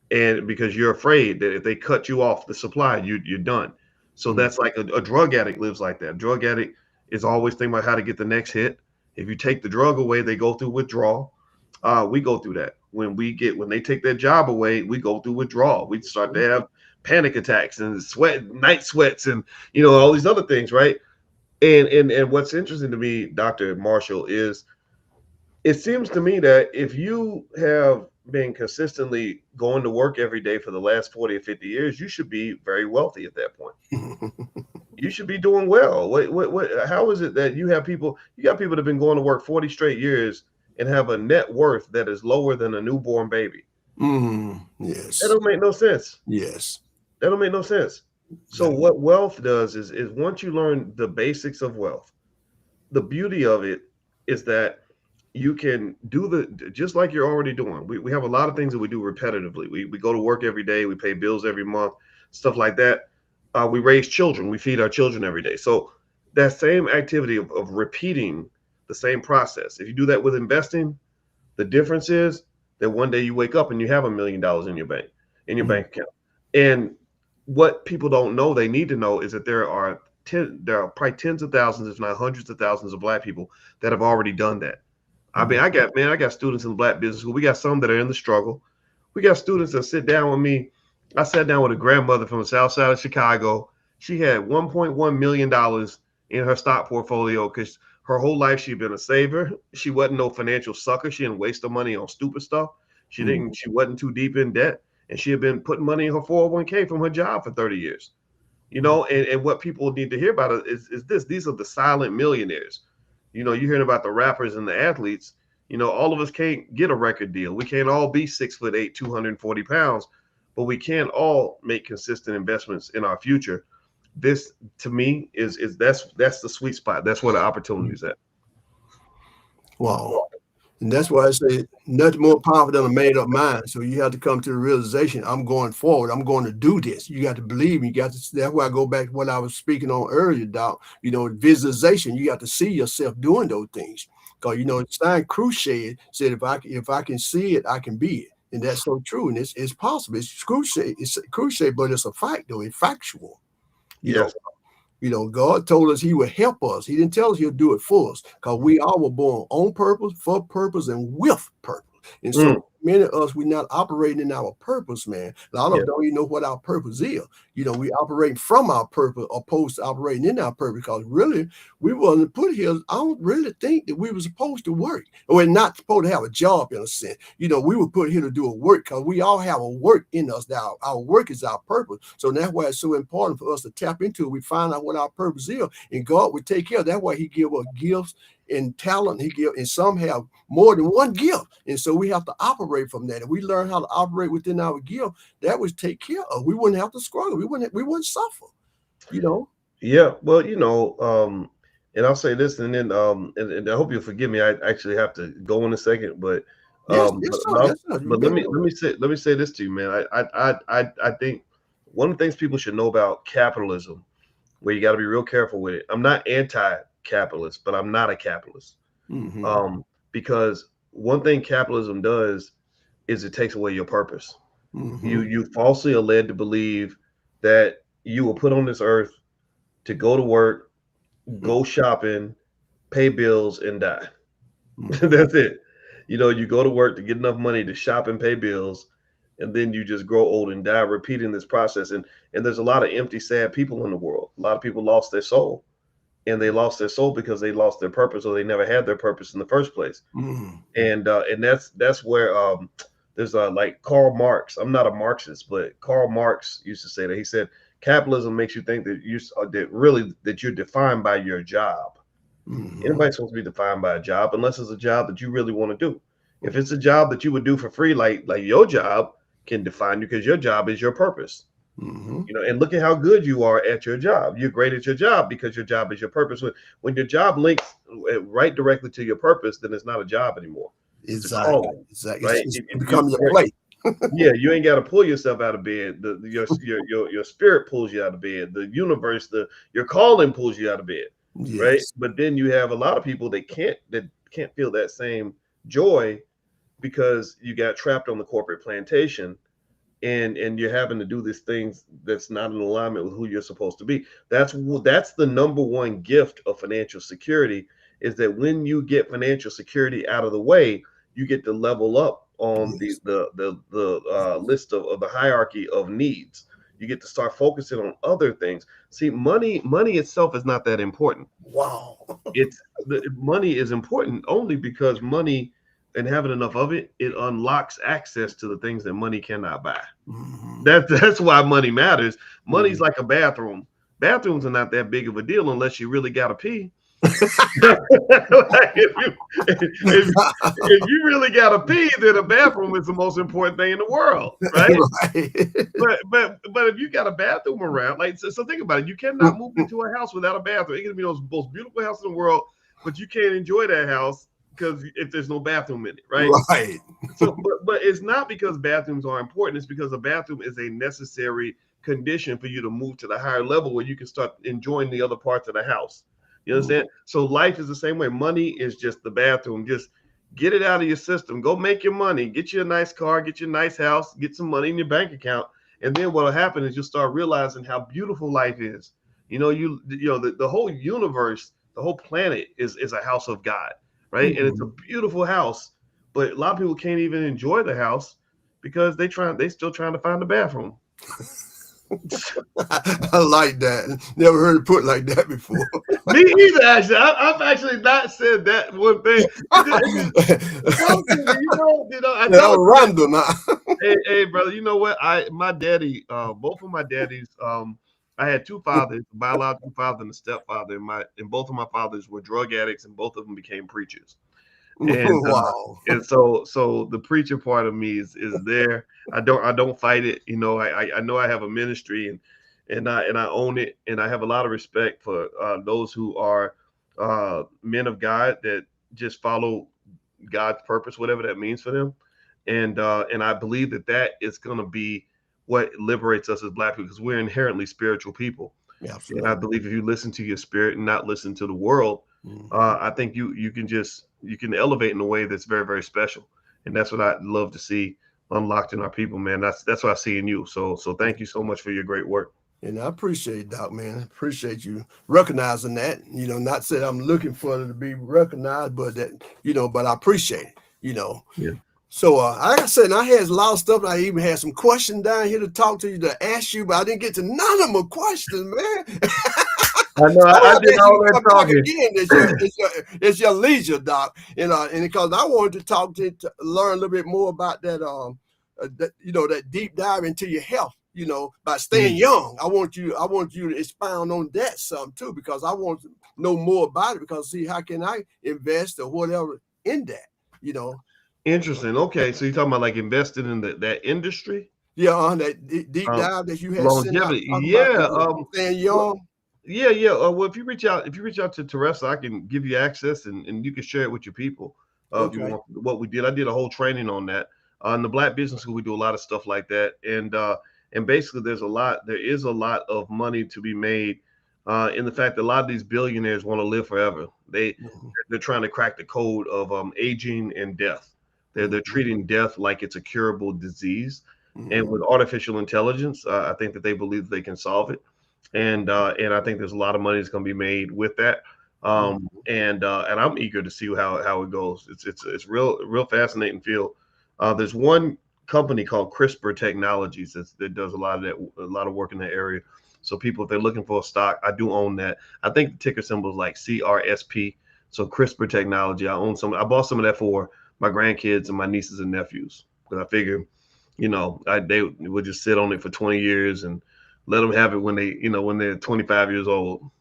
and because you're afraid that if they cut you off the supply, you're done. So that's like a drug addict lives like that. Drug addict is always thinking about how to get the next hit. If you take the drug away, they go through withdrawal. We go through that. When they take that job away, we go through withdrawal. We start to have panic attacks and night sweats, and all these other things, right? And what's interesting to me, Dr. Marshall, is it seems to me that if you have been consistently going to work every day for the last 40 or 50 years, you should be very wealthy at that point. You should be doing well. How is it that you got people that have been going to work 40 straight years and have a net worth that is lower than a newborn baby? Yes. That don't make no sense. Yes. That don't make no sense. So what wealth does is once you learn the basics of wealth, the beauty of it is that you can do just like you're already doing. We have a lot of things that we do repetitively. We go to work every day. We pay bills every month, stuff like that. We raise children. We feed our children every day. So that same activity of repeating the same process. If you do that with investing, the difference is that one day you wake up and you have $1 million in your bank account. And what people don't know, they need to know, is that there are probably tens of thousands, if not hundreds of thousands of Black people that have already done that. I mean, I got students in the Black business school. We got some that are in the struggle. We got students that sit down with me. I sat down with a grandmother from the South Side of Chicago. She had $1.1 million in her stock portfolio because her whole life she'd been a saver. She wasn't no financial sucker. She didn't waste her money on stupid stuff. She wasn't too deep in debt, and she had been putting money in her 401k from her job for 30 years. And what people need to hear about it is this. These are the silent millionaires. You're hearing about the rappers and the athletes. All of us can't get a record deal. We can't all be 6'8", 240 pounds, but we can all make consistent investments in our future. This, to me, that's the sweet spot. That's where the opportunity is at. Wow. And that's why I say nothing more powerful than a made up mind. So you have to come to the realization, I'm going forward. I'm going to do this. You got to believe. That's why I go back to what I was speaking on earlier, Doc. Visualization. You got to see yourself doing those things. Because, Stein Crochet said, if I can see it, I can be it. And that's so true. And it's possible. It's crochet, but it's a fact, though. It's factual. Yes. God told us he would help us. He didn't tell us he'll do it for us, because we all were born on purpose, for purpose, and with purpose. And so many of us, we're not operating in our purpose, man. A lot of us don't even know what our purpose is. We operate from our purpose opposed to operating in our purpose, because really we wasn't put here. I don't really think that we were supposed to work. We're not supposed to have a job in a sense. We were put here to do a work, because we all have a work in us. Now our work is our purpose. So that's why it's so important for us to tap into it. We find out what our purpose is, and God will take care of that. That's why he give us gifts and talent. And some have more than one gift, and so we have to operate from that. If we learn how to operate within our gift, that would take care of. We wouldn't have to struggle. We wouldn't suffer. Yeah. Well, and I'll say this, and then and I hope you'll forgive me. I actually have to go in a second, but yes, but let me say this to you, man. I think one of the things people should know about capitalism, where you got to be real careful with it. I'm not anti-capitalist, but I'm not a capitalist. Because one thing capitalism does is it takes away your purpose. You falsely are led to believe that you were put on this earth to go to work, go shopping, pay bills, and die. That's it. You go to work to get enough money to shop and pay bills, and then you just grow old and die, repeating this process. And there's a lot of empty, sad people in the world. A lot of people lost their soul. And they lost their soul because they lost their purpose, or they never had their purpose in the first place. And that's where there's like Karl Marx. I'm not a Marxist, but Karl Marx used to say that. He said capitalism makes you think that you're defined by your job. Anybody's supposed to be defined by a job unless it's a job that you really want to do. If it's a job that you would do for free, like your job can define you, because your job is your purpose. And look at how good you are at your job. You're great at your job because your job is your purpose. When your job links right directly to your purpose, then it's not a job anymore. Exactly. Right? It becomes your plate. Yeah, you ain't got to pull yourself out of bed. Your spirit pulls you out of bed. The universe, your calling pulls you out of bed. Yes. Right? But then you have a lot of people that can't feel that same joy because you got trapped on the corporate plantation. And you're having to do these things that's not in alignment with who you're supposed to be. That's the number one gift of financial security, is that when you get financial security out of the way, you get to level up on the list of the hierarchy of needs. You get to start focusing on other things. See, money itself is not that important. Wow. Money is important only because money, and having enough of it unlocks access to the things that money cannot buy. That's why money matters. Money's like a bathroom. Bathrooms are not that big of a deal unless you really got to pee. if you really got to pee, then a bathroom is the most important thing in the world, right? But if you got a bathroom around, so think about it. You cannot move into a house without a bathroom. It can be the most beautiful house in the world, but you can't enjoy that house because if there's no bathroom in it, right? Right. So, but it's not because bathrooms are important. It's because a bathroom is a necessary condition for you to move to the higher level where you can start enjoying the other parts of the house. You understand? So life is the same way. Money is just the bathroom. Just get it out of your system. Go make your money. Get you a nice car. Get you a nice house. Get some money in your bank account. And then what will happen is you'll start realizing how beautiful life is. The whole universe, the whole planet is a house of God, right? And it's a beautiful house. But a lot of people can't even enjoy the house because they still trying to find the bathroom. I like that. Never heard it put like that before. Me either, actually. I've actually not said that one thing. Random. Hey, brother, you know what? My daddy, both of my daddies, I had two fathers, a biological father and a stepfather, and both of my fathers were drug addicts, and both of them became preachers. And wow. And so the preacher part of me is there. I don't fight it. I know I have a ministry and I own it, and I have a lot of respect for those who are men of God that just follow God's purpose, whatever that means for them. And I believe that is going to be what liberates us as Black people, because we're inherently spiritual people. Yeah, and I believe if you listen to your spirit and not listen to the world, I think you can elevate in a way that's very, very special. And that's what I'd love to see unlocked in our people, man. That's what I see in you. So thank you so much for your great work. And I appreciate it, Doc, man. I appreciate you recognizing that. Not that I'm looking for it to be recognized, but but I appreciate it, Yeah. So like I said, I had a lot of stuff. I even had some questions down here to talk to you, to ask you, but I didn't get to none of my questions, man. I know. I did all that talking. Again, it's your leisure, Doc. And because I wanted to talk to learn a little bit more about that, that deep dive into your health. By staying young. I want you to expound on that some too, because I want to know more about it, because see, how can I invest or whatever in that, Interesting. Okay. So you're talking about like investing in that industry? Yeah, that deep dive that you had longevity. Staying young. Yeah. Well, if you reach out to Teresa, I can give you access and you can share it with your people. If you want what we did. I did a whole training on that. In the Black Business School, we do a lot of stuff like that. And basically there is a lot of money to be made in the fact that a lot of these billionaires want to live forever. They're trying to crack the code of aging and death. They're treating death like it's a curable disease. And with artificial intelligence, I think that they believe that they can solve it. And I think there's a lot of money that's going to be made with that. And I'm eager to see how it goes. It's real fascinating field. There's one company called CRISPR Technologies that does a lot of work in that area. So people, if they're looking for a stock, I do own that. I think the ticker symbol is like CRSP. So CRISPR Technology, I own some. I bought some of that for my grandkids and my nieces and nephews, because I figure, they would just sit on it for 20 years and let them have it when they're 25 years old.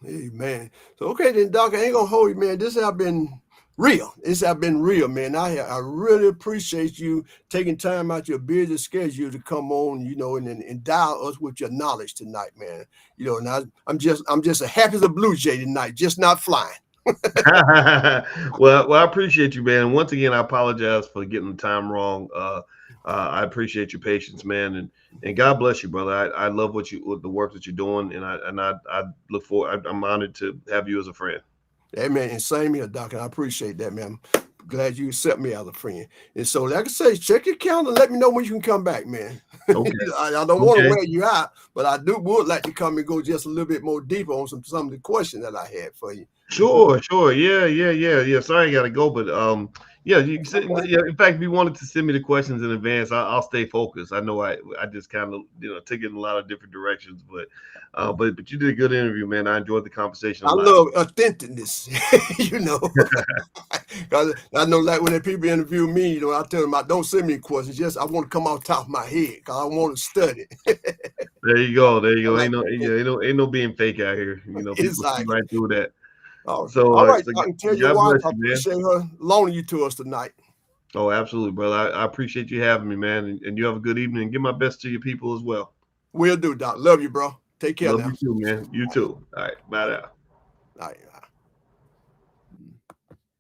Hey, man. So, okay, then, Doc, I ain't going to hold you, man. This has been real. Man. I really appreciate you taking time out your busy schedule to come on, and endow us with your knowledge tonight, man. And I'm just as happy as a blue jay tonight, just not flying. Well, I appreciate you, man. And once again, I apologize for getting the time wrong. I appreciate your patience, man, and God bless you, brother. I love the work that you're doing, and I look forward. I'm honored to have you as a friend. Hey, man, and same here, Doc. And I appreciate that, man. I'm glad you accept me as a friend. And so, like I say, check your calendar. Let me know when you can come back, man. Okay. I don't want to wear you out, but I would like to come and go just a little bit more deeper on some of the questions that I had for you. Sure. Yeah. Sorry, I gotta go, but yeah, you can send, in fact, if you wanted to send me the questions in advance, I'll stay focused. I know I just kind of took it in a lot of different directions, but you did a good interview, man. I enjoyed the conversation. I love authenticness, because I know, like when people interview me, I tell them I don't send me questions. Just I want to come off the top of my head because I want to study. There you go. Ain't no being fake out here. People see right through that. All right. I can tell you why I appreciate her loaning you to us tonight. Oh, absolutely, brother. I appreciate you having me, man. And you have a good evening. And give my best to your people as well. Will do, Doc. Love you, bro. Take care now. Love you too, man. You too. All right. Bye now. All right.